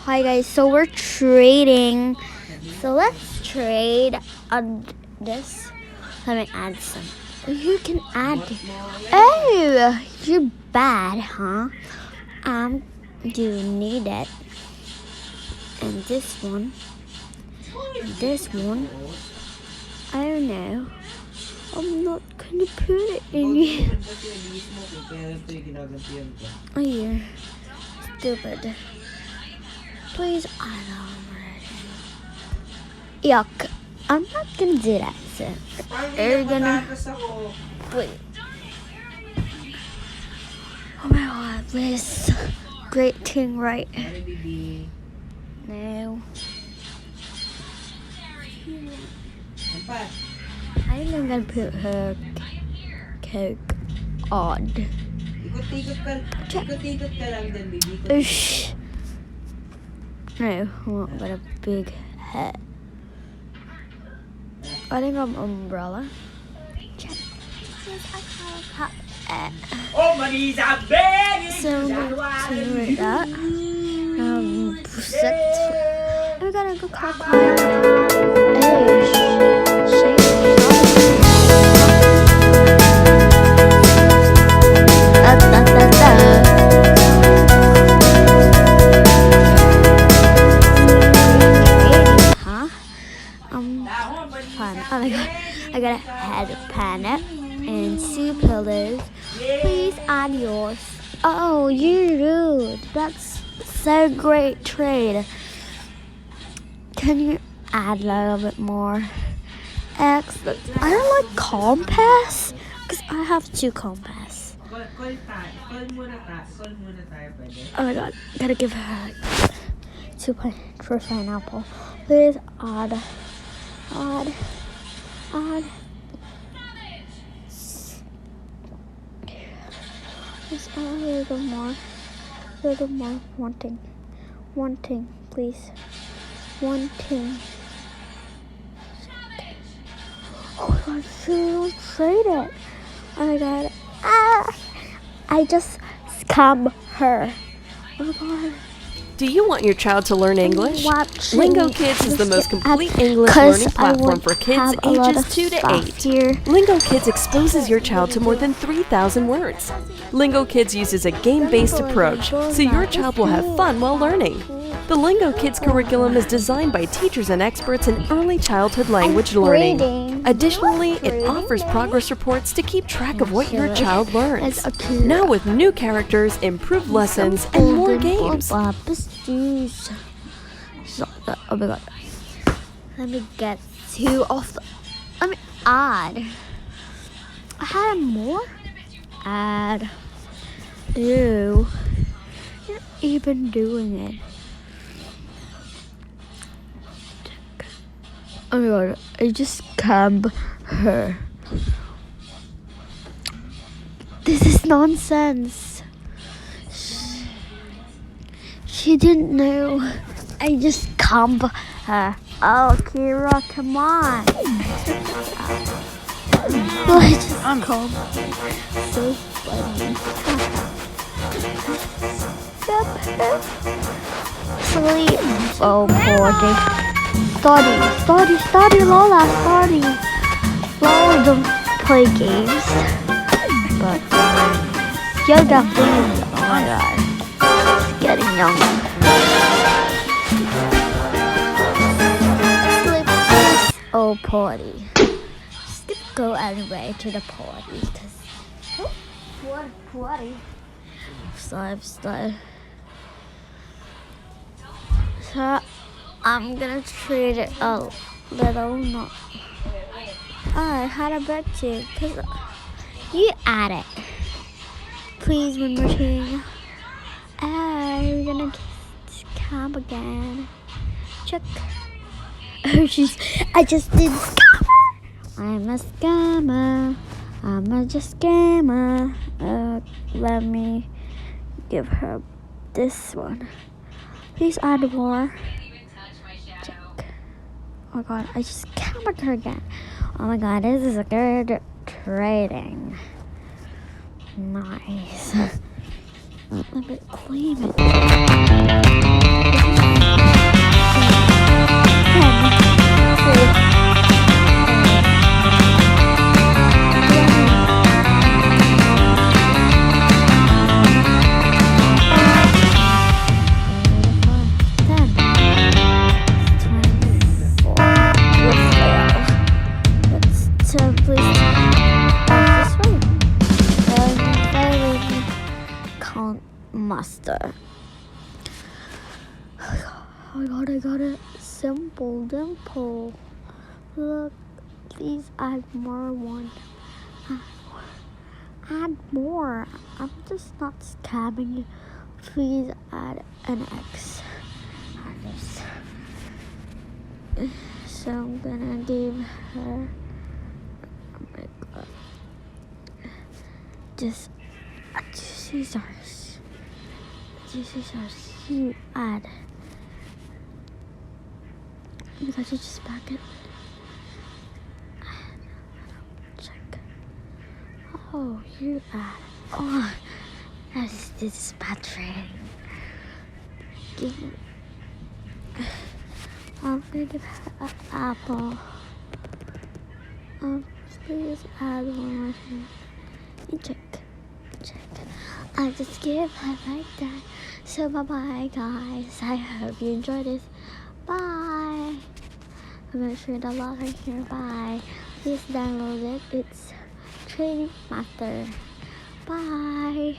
Hi guys, so we're trading. So let's trade on this. Let me add some. You can add. Oh, you're bad, huh? Do you need it? And this one. I don't know. I'm not gonna put it in here. Oh, you're stupid. Please, I don't. Yuck. I'm not gonna do that, so you're gonna wait. Oh my god, please. Great thing, right? No. I think I'm gonna put her Coke on. Shh. No, I want a big head. I think I'm umbrella. Check. So to read that. We're gonna go clockwise. Fun. Oh my god. I got a head planet and 2 pillows. Please add yours. Oh, you rude. That's so great trade. Can you add a little bit more? Excellent. I don't like compass because I have 2 compass. Oh my god. Gotta give her 2 points for pineapple. Please add. Just add a little more. Wanting, please. Wanting. Oh my god, she don't trade it. Oh my god. I just scam her. Oh my god. Do you want your child to learn English? Lingo Kids is the most complete English learning platform for kids ages 2 to 8. Here. Lingo Kids exposes your child to more than 3,000 words. Lingo Kids uses a game-based approach, so your child will have fun while learning. The Lingo Kids curriculum is designed by teachers and experts in early childhood language learning. Additionally, it offers progress reports to keep track of what your child learns. Now with new characters, improved lessons, and more games. Oh my god. Let me get 2 off. Let me add. I had more. Add. Ew. You're even doing it. Oh my god. I just scammed her. This is nonsense. She didn't know. I just scammed her. Oh, Kira, come on. I just scammed. So funny. Sleep. Oh, poor day. Study, Lola, study. Lola don't play games. But yoga, please. Oh my god. It's getting young. Sleep. Oh, party. Skip go anyway to the party. What party? Style. So I'm gonna treat it a little not. I had a bet too, cause you add it. Please, one more thing. We're gonna scam again. Check. Oh, I just did scammer. I'm a scammer. Just scammer. Let me give her this one. Please add more. Check. Oh my god, I just scammed her again. Oh my god, this is a good trading. Nice. Let me claim it. I got it. Simple dimple. Look, please add more one. Add more. I'm just not scamming you. Please add an X. So I'm gonna give her. Oh my god. Just scissors. You add. Because you just back it. Check. Oh, you add. Oh, this is bad trading. Give me. I'm gonna give her an apple. Please add one more thing. Check. I just give her like that. So bye guys. I hope you enjoyed this. Bye. I'm gonna show you the log right here. Bye. Please download it. It's Training Master. Bye.